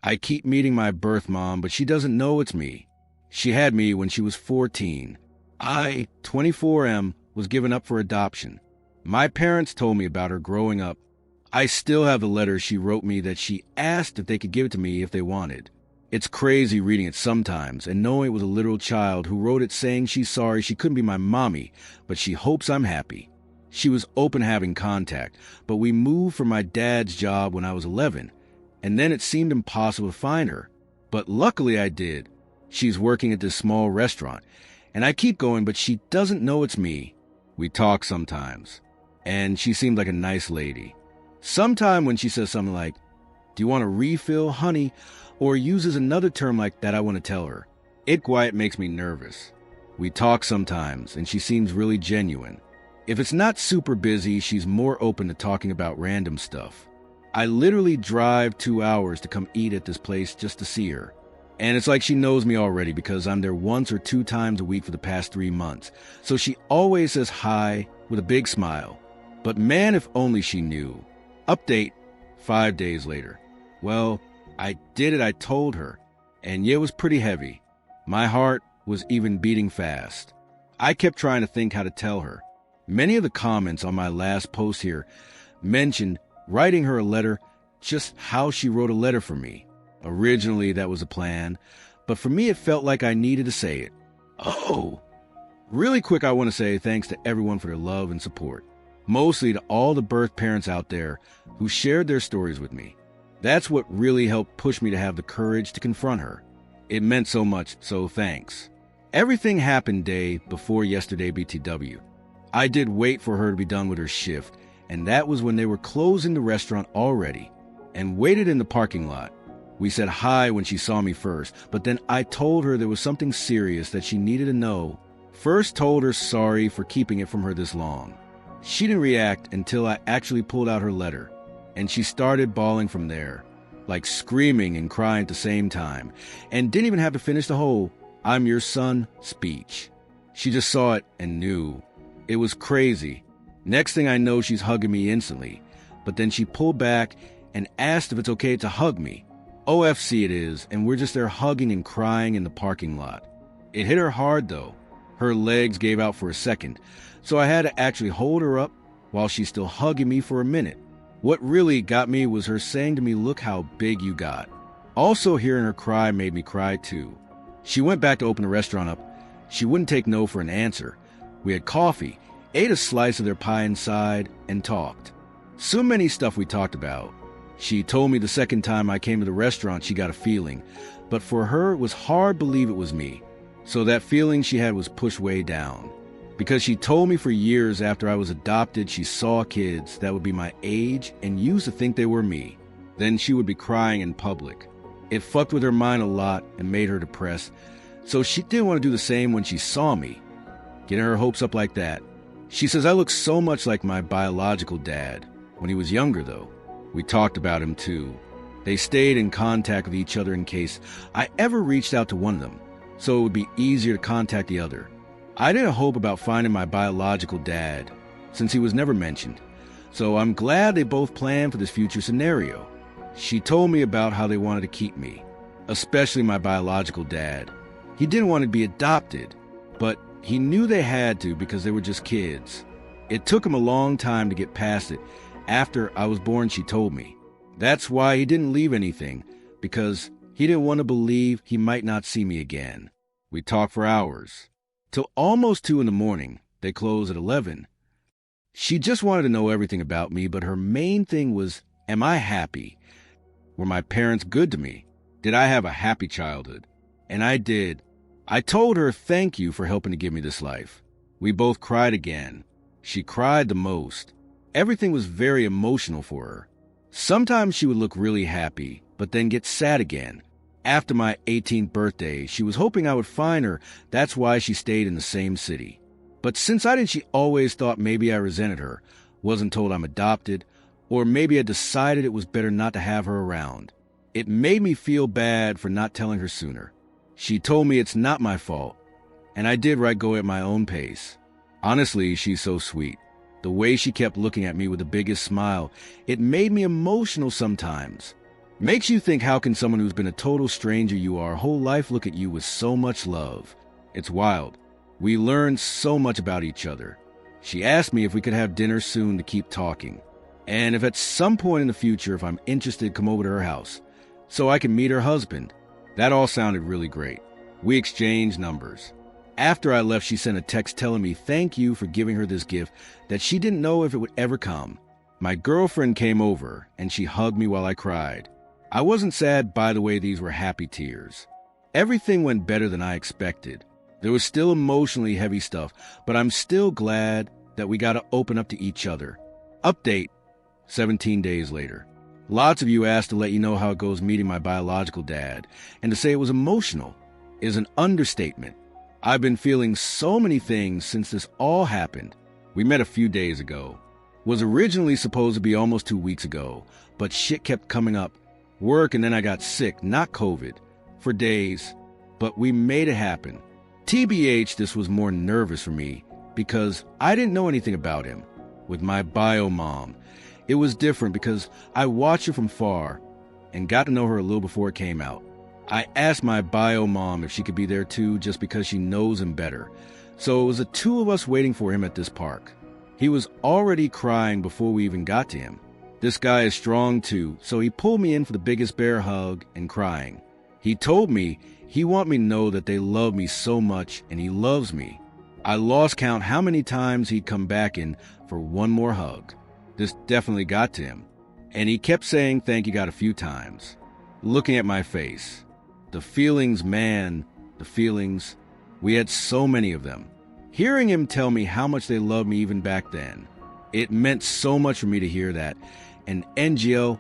I keep meeting my birth mom, but she doesn't know it's me. She had me when she was 14. I, 24M, was given up for adoption. My parents told me about her growing up. I still have the letter she wrote me that she asked if they could give it to me if they wanted. It's crazy reading it sometimes and knowing it was a literal child who wrote it saying she's sorry she couldn't be my mommy, but she hopes I'm happy. She was open to having contact, but we moved from my dad's job when I was 11, and then it seemed impossible to find her. But luckily I did. She's working at this small restaurant, and I keep going, but she doesn't know it's me. We talk sometimes, and she seemed like a nice lady. Sometime when she says something like, "Do you want a refill, honey?" or uses another term like that, I want to tell her. It quiet makes me nervous. We talk sometimes, and she seems really genuine. If it's not super busy, she's more open to talking about random stuff. I literally drive 2 hours to come eat at this place just to see her. And it's like she knows me already because I'm there once or 2 times a week for the past 3 months. So she always says hi with a big smile. But man, if only she knew. Update 5 days later. Well, I did it, I told her. And yeah, it was pretty heavy. My heart was even beating fast. I kept trying to think how to tell her. Many of the comments on my last post here mentioned writing her a letter, just how she wrote a letter for me. Originally, that was a plan, but for me, it felt like I needed to say it. Oh! Really quick, I want to say thanks to everyone for their love and support. Mostly to all the birth parents out there who shared their stories with me. That's what really helped push me to have the courage to confront her. It meant so much, so thanks. Everything happened day before yesterday BTW. I did wait for her to be done with her shift, and that was when they were closing the restaurant already, and waited in the parking lot. We said hi when she saw me first, but then I told her there was something serious that she needed to know. First told her sorry for keeping it from her this long. She didn't react until I actually pulled out her letter, and she started bawling from there, like screaming and crying at the same time, and didn't even have to finish the whole "I'm your son" speech. She just saw it and knew. It was crazy. Next thing I know, she's hugging me instantly, but then she pulled back and asked if it's okay to hug me. OFC it is, and we're just there hugging and crying in the parking lot. It hit her hard though. Her legs gave out for a second, so I had to actually hold her up while she's still hugging me for a minute. What really got me was her saying to me, "Look how big you got." Also hearing her cry made me cry too. She went back to open the restaurant up. She wouldn't take no for an answer. We had coffee, ate a slice of their pie inside, and talked. So many stuff we talked about. She told me the second time I came to the restaurant she got a feeling, but for her it was hard to believe it was me. So that feeling she had was pushed way down. Because she told me for years after I was adopted she saw kids that would be my age and used to think they were me. Then she would be crying in public. It fucked with her mind a lot and made her depressed, so she didn't want to do the same when she saw me. Getting her hopes up like that. She says I look so much like my biological dad. When he was younger though. We talked about him too. They stayed in contact with each other in case I ever reached out to one of them, so it would be easier to contact the other. I didn't hope about finding my biological dad, since he was never mentioned, so I'm glad they both planned for this future scenario. She told me about how they wanted to keep me, especially my biological dad. He didn't want to be adopted, but he knew they had to because they were just kids. It took him a long time to get past it. After I was born, she told me. That's why he didn't leave anything, because he didn't want to believe he might not see me again. We talked for hours. Till almost 2 in the morning. They closed at 11. She just wanted to know everything about me, but her main thing was, am I happy? Were my parents good to me? Did I have a happy childhood? And I did. I told her thank you for helping to give me this life. We both cried again. She cried the most. Everything was very emotional for her. Sometimes she would look really happy, but then get sad again. After my 18th birthday, she was hoping I would find her. That's why she stayed in the same city. But since I didn't, she always thought maybe I resented her, wasn't told I'm adopted, or maybe I decided it was better not to have her around. It made me feel bad for not telling her sooner. She told me it's not my fault, and I did right go at my own pace. Honestly, she's so sweet. The way she kept looking at me with the biggest smile, it made me emotional sometimes. Makes you think, how can someone who's been a total stranger you are whole life look at you with so much love? It's wild. We learned so much about each other. She asked me if we could have dinner soon to keep talking, and if at some point in the future, if I'm interested, come over to her house so I can meet her husband. That all sounded really great. We exchanged numbers. After I left, she sent a text telling me thank you for giving her this gift that she didn't know if it would ever come. My girlfriend came over, and she hugged me while I cried. I wasn't sad, by the way, these were happy tears. Everything went better than I expected. There was still emotionally heavy stuff, but I'm still glad that we got to open up to each other. Update, 17 days later. Lots of you asked to let you know how it goes meeting my biological dad, and to say it was emotional is an understatement. I've been feeling so many things since this all happened. We met a few days ago. Was originally supposed to be almost 2 weeks ago, but shit kept coming up. Work, and then I got sick, not COVID, for days, but we made it happen. TBH, this was more nervous for me because I didn't know anything about him. With my bio mom, it was different because I watched her from far and got to know her a little before it came out. I asked my bio mom if she could be there too, just because she knows him better. So it was the two of us waiting for him at this park. He was already crying before we even got to him. This guy is strong too, so he pulled me in for the biggest bear hug and crying. He told me he wanted me to know that they love me so much, and he loves me. I lost count how many times he'd come back in for one more hug. This definitely got to him, and he kept saying thank you God a few times. Looking at my face. The feelings, man, the feelings. We had so many of them. Hearing him tell me how much they loved me even back then, it meant so much for me to hear that. And NGO,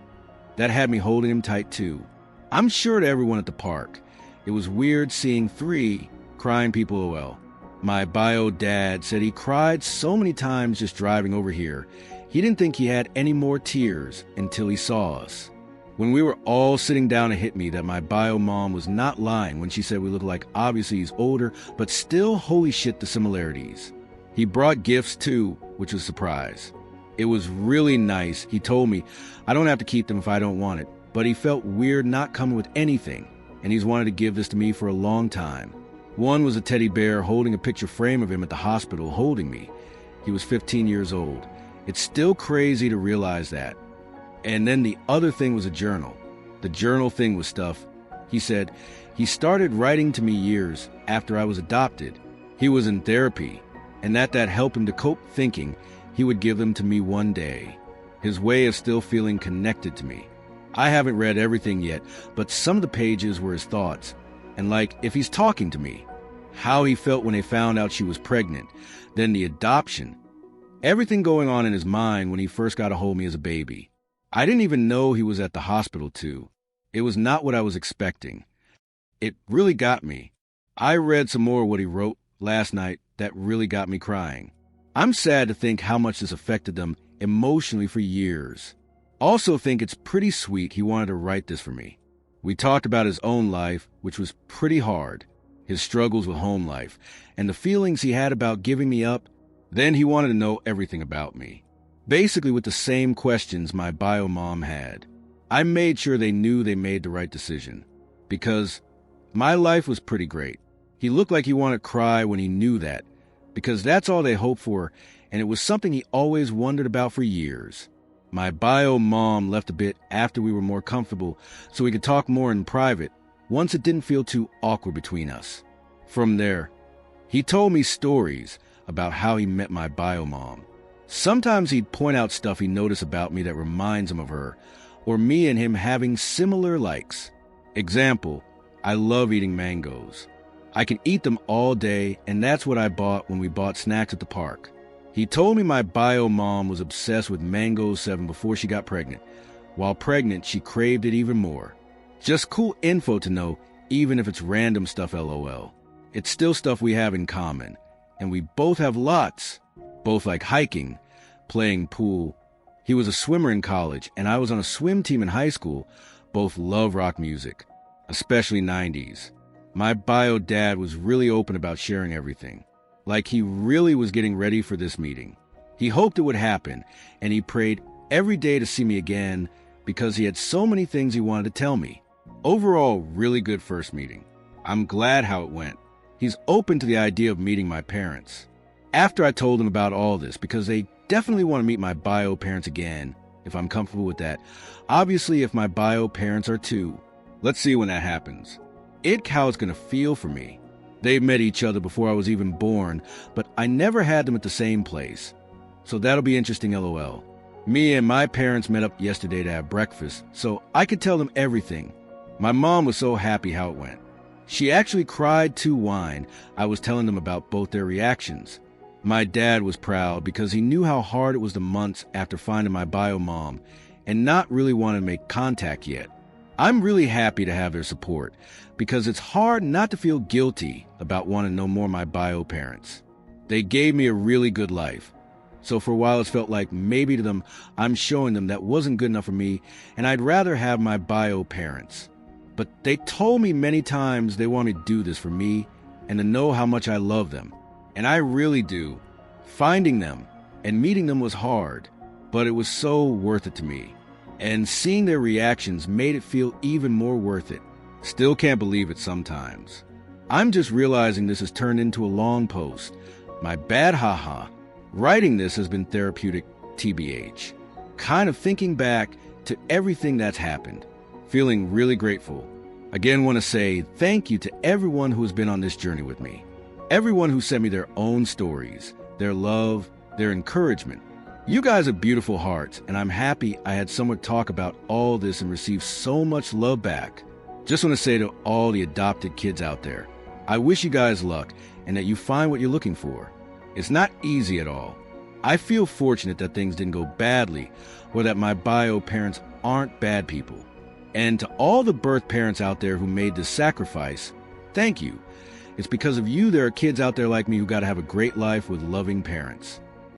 that had me holding him tight too. I'm sure to everyone at the park, it was weird seeing 3 crying people. OL. My bio dad said he cried so many times just driving over here. He didn't think he had any more tears until he saw us. When we were all sitting down, it hit me that my bio mom was not lying when she said we look like, obviously he's older, but still, holy shit, the similarities. He brought gifts too, which was a surprise. It was really nice. He told me I don't have to keep them if I don't want it, but he felt weird not coming with anything, and he's wanted to give this to me for a long time. One was a teddy bear holding a picture frame of him at the hospital holding me. He was 15 years old. It's still crazy to realize that. And then the other thing was a journal. The journal thing was stuff. He said he started writing to me years after I was adopted. He was in therapy, and that helped him to cope, thinking he would give them to me one day. His way of still feeling connected to me. I haven't read everything yet, but some of the pages were his thoughts. And like, if he's talking to me, how he felt when they found out she was pregnant, then the adoption, everything going on in his mind when he first got a hold of me as a baby. I didn't even know he was at the hospital too. It was not what I was expecting. It really got me. I read some more of what he wrote last night that really got me crying. I'm sad to think how much this affected them emotionally for years. Also think it's pretty sweet he wanted to write this for me. We talked about his own life, which was pretty hard, his struggles with home life, and the feelings he had about giving me up. Then he wanted to know everything about me. Basically with the same questions my bio mom had. I made sure they knew they made the right decision. Because my life was pretty great. He looked like he wanted to cry when he knew that. Because that's all they hoped for, and it was something he always wondered about for years. My bio mom left a bit after we were more comfortable so we could talk more in private, once it didn't feel too awkward between us. From there, he told me stories about how he met my bio mom. Sometimes he'd point out stuff he noticed about me that reminds him of her, or me and him having similar likes. Example, I love eating mangoes. I can eat them all day, and that's what I bought when we bought snacks at the park. He told me my bio mom was obsessed with Mango 7 before she got pregnant. While pregnant, she craved it even more. Just cool info to know, even if it's random stuff, LOL. It's still stuff we have in common, and we both have lots. Both like hiking, playing pool. He was a swimmer in college, and I was on a swim team in high school. Both love rock music, especially 90s. My bio dad was really open about sharing everything. Like he really was getting ready for this meeting. He hoped it would happen, and he prayed every day to see me again, because he had so many things he wanted to tell me. Overall, really good first meeting. I'm glad how it went. He's open to the idea of meeting my parents. After I told him about all this, because they definitely want to meet my bio parents again, if I'm comfortable with that. Obviously, if my bio parents are too. Let's see when that happens. How it's going to feel for me. They met each other before I was even born, but I never had them at the same place. So that'll be interesting, LOL. Me and my parents met up yesterday to have breakfast, so I could tell them everything. My mom was so happy how it went. She actually cried to wine. I was telling them about both their reactions. My dad was proud because he knew how hard it was the months after finding my bio mom and not really wanting to make contact yet. I'm really happy to have their support because it's hard not to feel guilty about wanting to know more of my bio parents. They gave me a really good life. So for a while it felt like maybe to them I'm showing them that wasn't good enough for me and I'd rather have my bio parents. But they told me many times they want me to do this for me and to know how much I love them. And I really do. Finding them and meeting them was hard, but it was so worth it to me. And seeing their reactions made it feel even more worth it. Still can't believe it sometimes. I'm just realizing this has turned into a long post. My bad haha. Writing this has been therapeutic TBH. Kind of thinking back to everything that's happened. Feeling really grateful. Again, want to say thank you to everyone who has been on this journey with me. Everyone who sent me their own stories, their love, their encouragement. You guys are beautiful hearts, and I'm happy I had someone talk about all this and receive so much love back. Just want to say to all the adopted kids out there, I wish you guys luck and that you find what you're looking for. It's not easy at all. I feel fortunate that things didn't go badly or that my bio parents aren't bad people. And to all the birth parents out there who made this sacrifice, thank you. It's because of you there are kids out there like me who got to have a great life with loving parents.